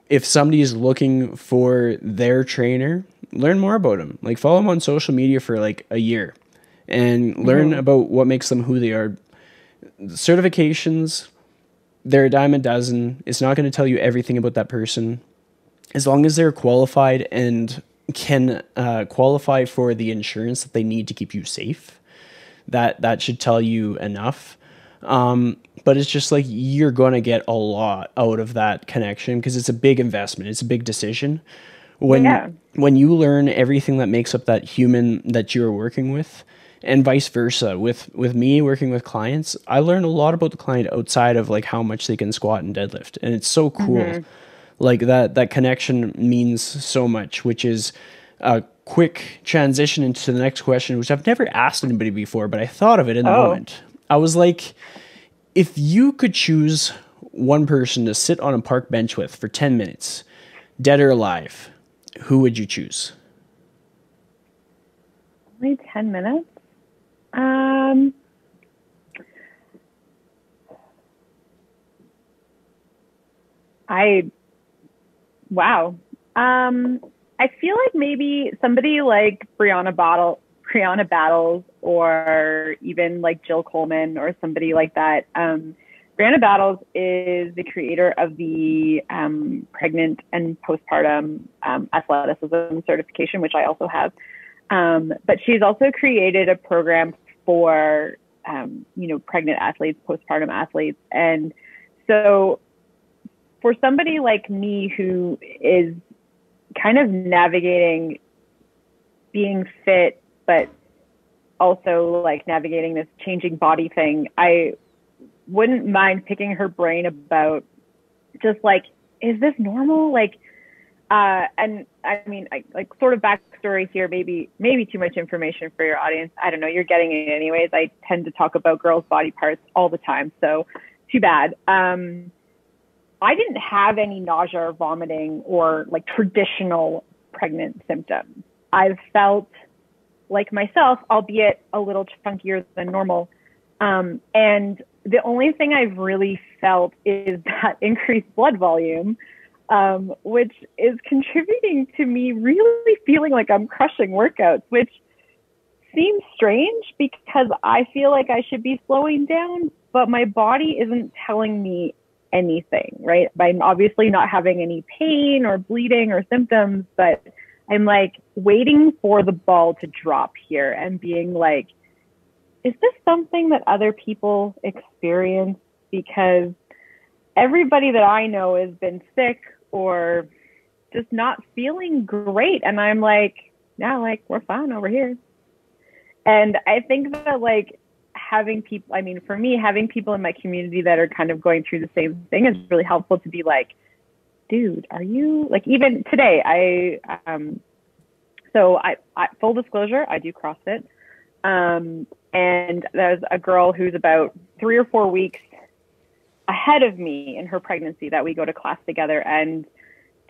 if somebody is looking for their trainer, learn more about them. Like, follow them on social media for like a year and learn about what makes them who they are. Certifications, they're a dime a dozen. It's not going to tell you everything about that person. As long as they're qualified and can qualify for the insurance that they need to keep you safe, that should tell you enough. But it's just like, you're going to get a lot out of that connection, because it's a big investment. It's a big decision. When you learn everything that makes up that human that you're working with, and vice versa, with me working with clients, I learn a lot about the client outside of like how much they can squat and deadlift. And it's so cool. Like that connection means so much, which is a quick transition into the next question, which I've never asked anybody before, but I thought of it in the moment. I was like, if you could choose one person to sit on a park bench with for 10 minutes, dead or alive, who would you choose? Only 10 minutes? Wow. I feel like maybe somebody like Brianna Battles, or even like Jill Coleman, or somebody like that. Brianna Battles is the creator of the pregnant and postpartum athleticism certification, which I also have. But she's also created a program for, pregnant athletes, postpartum athletes. And so for somebody like me who is kind of navigating being fit, but also like navigating this changing body thing, I wouldn't mind picking her brain about just like, is this normal? Like, and I mean, like sort of backstory here, maybe too much information for your audience. I don't know. You're getting it anyways. I tend to talk about girls' body parts all the time, so too bad. I didn't have any nausea or vomiting or like traditional pregnant symptoms. I've felt like myself, albeit a little chunkier than normal. And the only thing I've really felt is that increased blood volume. which is contributing to me really feeling like I'm crushing workouts, which seems strange because I feel like I should be slowing down, but my body isn't telling me anything, right? I'm obviously not having any pain or bleeding or symptoms, but I'm like waiting for the ball to drop here and being like, is this something that other people experience? Because everybody that I know has been sick or just not feeling great. And I'm like, yeah, like we're fine over here. And I think that like having people, I mean, for me, having people in my community that are kind of going through the same thing is really helpful to be like, dude, are you like, even today, so I full disclosure, I do CrossFit. And there's a girl who's about 3 or 4 weeks ahead of me in her pregnancy that we go to class together. And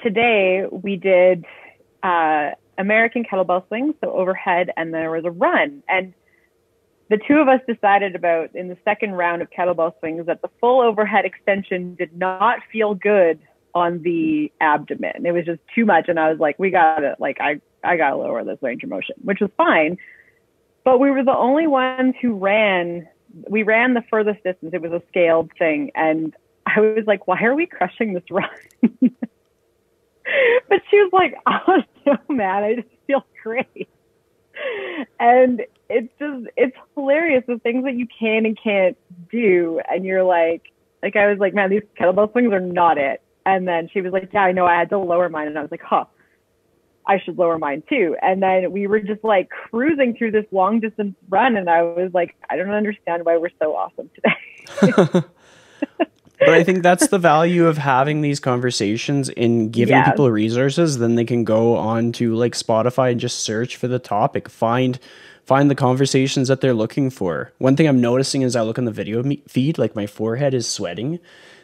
today we did American kettlebell swings, so overhead, and there was a run. And the two of us decided about in the second round of kettlebell swings that the full overhead extension did not feel good on the abdomen. It was just too much. And I was like, we got to, like, I got to lower this range of motion, which was fine. But we were the only ones who we ran the furthest distance. It was a scaled thing. And I was like, why are we crushing this run? But she was like, oh no, man, I just feel great. And it's hilarious, the things that you can and can't do. And you're like I was like, man, these kettlebell swings are not it. And then she was like, yeah, I know, I had to lower mine. And I was like, I should lower mine too. And then we were just like cruising through this long distance run. And I was like, I don't understand why we're so awesome today. But I think that's the value of having these conversations in giving people resources. Then they can go on to like Spotify and just search for the topic, find the conversations that they're looking for. One thing I'm noticing as I look on the video feed, like my forehead is sweating.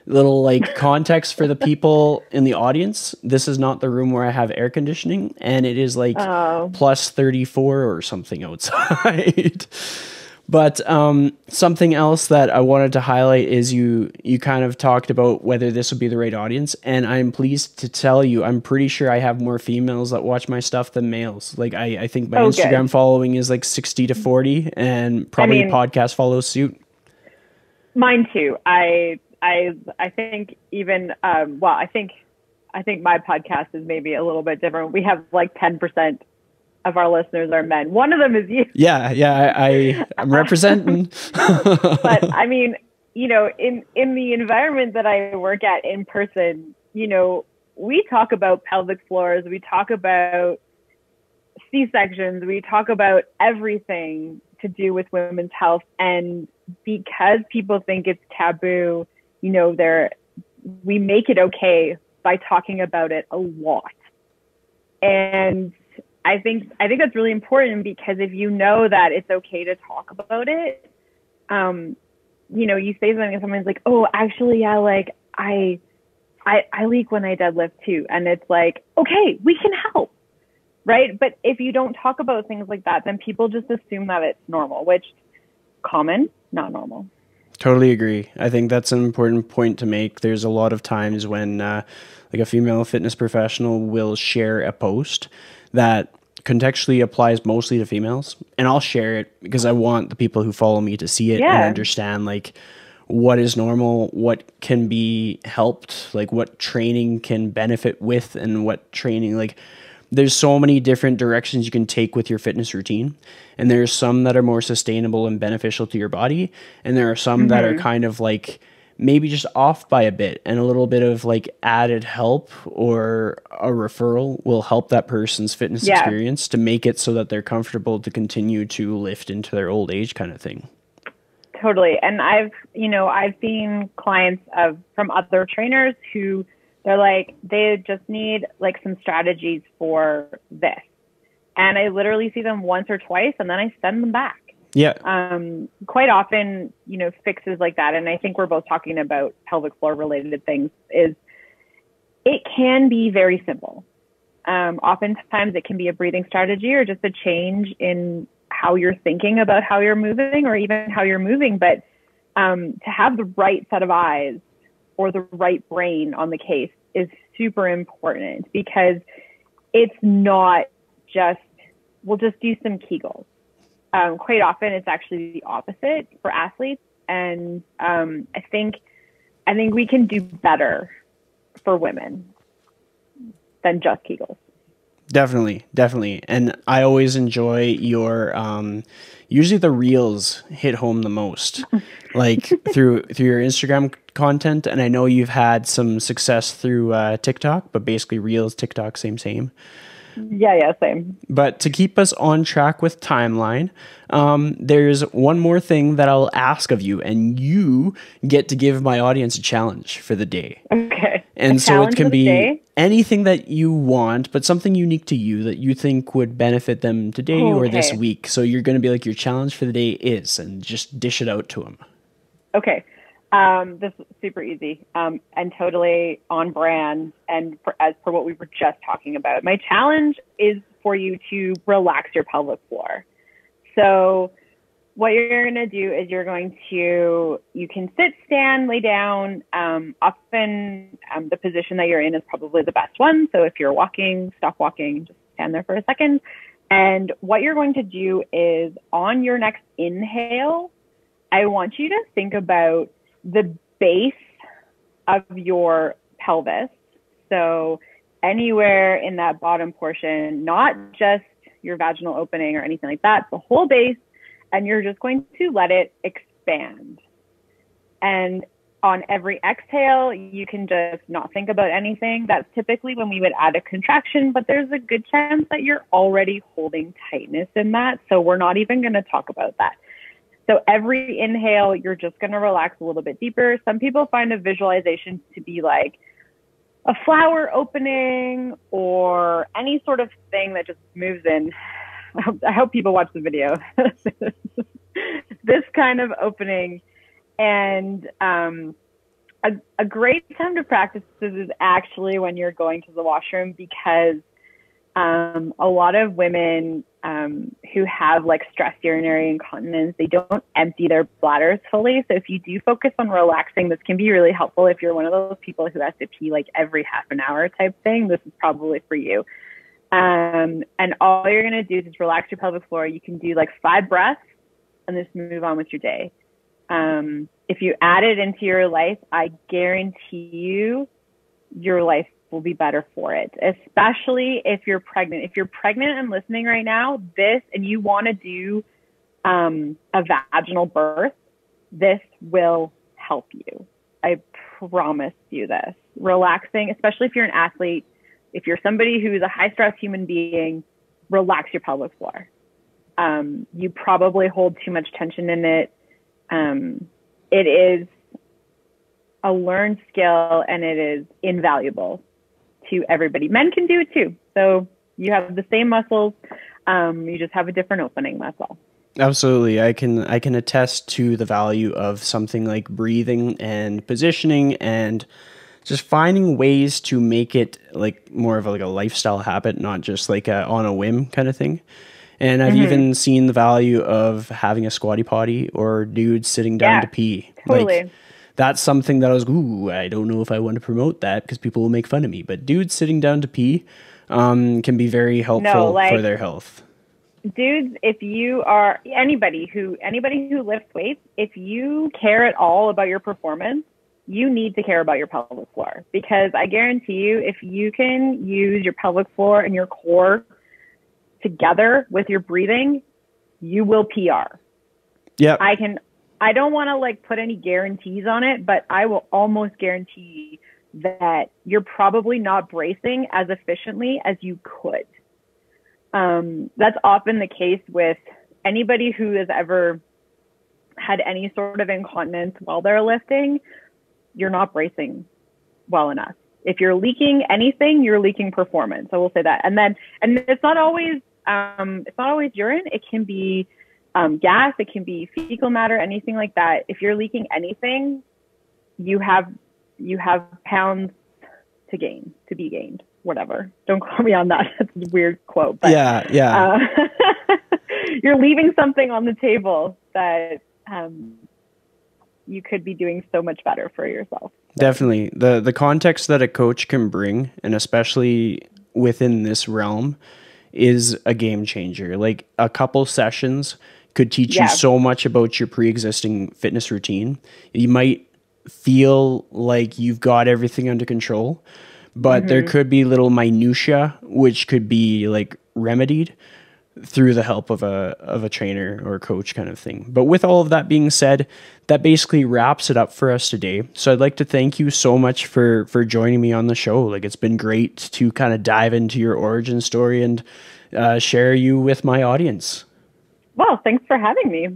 Little like context for the people in the audience. This is not the room where I have air conditioning, and it is like plus 34 or something outside. But something else that I wanted to highlight is you kind of talked about whether this would be the right audience. And I'm pleased to tell you, I'm pretty sure I have more females that watch my stuff than males. Like I think my Instagram following is like 60 to 40, and probably podcast follows suit. Mine too. I think even, I think my podcast is maybe a little bit different. We have like 10% of our listeners are men. One of them is you. Yeah. I'm representing. But I mean, you know, in the environment that I work at in person, you know, we talk about pelvic floors, we talk about C-sections, we talk about everything to do with women's health. And because people think it's taboo, you know, we make it okay by talking about it a lot. And I think that's really important, because if you know that it's okay to talk about it, you know, you say something and someone's like, oh, actually, yeah, like I leak when I deadlift too. And it's like, okay, we can help. Right. But if you don't talk about things like that, then people just assume that it's normal, which common, not normal. Totally agree. I think that's an important point to make. There's a lot of times when like a female fitness professional will share a post that contextually applies mostly to females, and I'll share it because I want the people who follow me to see it and understand like what is normal, what can be helped, like what training can benefit with, and what training, like there's so many different directions you can take with your fitness routine. And there's some that are more sustainable and beneficial to your body. And there are some that are kind of like maybe just off by a bit, and a little bit of like added help or a referral will help that person's fitness experience to make it so that they're comfortable to continue to lift into their old age kind of thing. Totally. And I've seen clients from other trainers who they're like, they just need like some strategies for this. And I literally see them once or twice, and then I send them back. Yeah. Quite often, you know, fixes like that. And I think we're both talking about pelvic floor related things. Is it can be very simple. Oftentimes it can be a breathing strategy or just a change in how you're thinking about how you're moving, or even how you're moving. But to have the right set of eyes or the right brain on the case is super important, because it's not just, we'll just do some Kegels. Quite often it's actually the opposite for athletes. And I think we can do better for women than just Kegels. Definitely. And I always enjoy your, usually the reels hit home the most, like through your Instagram content. And I know you've had some success through TikTok, but basically reels, TikTok, same. Yeah, same. But to keep us on track with timeline, there's one more thing that I'll ask of you, and you get to give my audience a challenge for the day. Okay. And so it can be anything that you want, but something unique to you that you think would benefit them today or this week. So you're going to be like, your challenge for the day is, and just dish it out to them. Okay. This is super easy, and totally on brand. And as per what we were just talking about, my challenge is for you to relax your pelvic floor. So what you're going to do is you can sit, stand, lay down. Often the position that you're in is probably the best one. So if you're walking, stop walking, just stand there for a second. And what you're going to do is, on your next inhale, I want you to think about the base of your pelvis. So anywhere in that bottom portion, not just your vaginal opening or anything like that, the whole base, and you're just going to let it expand. And on every exhale, you can just not think about anything. That's typically when we would add a contraction, but there's a good chance that you're already holding tightness in that. So we're not even going to talk about that. So every inhale, you're just going to relax a little bit deeper. Some people find a visualization to be like a flower opening or any sort of thing that just moves in. I hope people watch the video. This kind of opening. And a great time to practice this is actually when you're going to the washroom, because a lot of women who have like stress urinary incontinence, they don't empty their bladders fully. So if you do focus on relaxing, this can be really helpful. If you're one of those people who has to pee like every half an hour type thing, this is probably for you. And all you're going to do is just relax your pelvic floor. You can do like 5 breaths and just move on with your day. If you add it into your life, I guarantee you your life will be better for it, especially if you're pregnant. If you're pregnant and listening right now, and you want to do a vaginal birth, this will help you. I promise you this. Relaxing, especially if you're an athlete, if you're somebody who's a high stress human being, relax your pelvic floor. You probably hold too much tension in it. It is a learned skill, and it is invaluable to everybody. Men can do it too. So you have the same muscles. You just have a different opening. That's all. Absolutely. I can attest to the value of something like breathing and positioning, and just finding ways to make it like more of a lifestyle habit, not just like on a whim kind of thing. And I've even seen the value of having a squatty potty or dudes sitting down to pee. Totally. Like, that's something that I was, I don't know if I want to promote that because people will make fun of me. But dudes sitting down to pee can be very helpful for their health. Dudes, if you are anybody who lifts weights, if you care at all about your performance, you need to care about your pelvic floor, because I guarantee you, if you can use your pelvic floor and your core together with your breathing, you will PR. Yeah. I don't want to put any guarantees on it, but I will almost guarantee that you're probably not bracing as efficiently as you could. That's often the case with anybody who has ever had any sort of incontinence while they're lifting. You're not bracing well enough. If you're leaking anything, you're leaking performance. I will say that. And it's not always urine. It can be gas. It can be fecal matter, anything like that. If you're leaking anything, you have pounds to be gained, whatever. Don't quote me on that. That's a weird quote. But, yeah. You're leaving something on the table that you could be doing so much better for yourself. Definitely. The context that a coach can bring, and especially within this realm, is a game changer. Like a couple sessions could teach you so much about your pre-existing fitness routine. You might feel like you've got everything under control, but there could be little minutia which could be like remedied through the help of a trainer or a coach kind of thing. But with all of that being said, that basically wraps it up for us today. So I'd like to thank you so much for joining me on the show. Like, it's been great to kind of dive into your origin story and share you with my audience. Well, thanks for having me.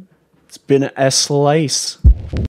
It's been a slice.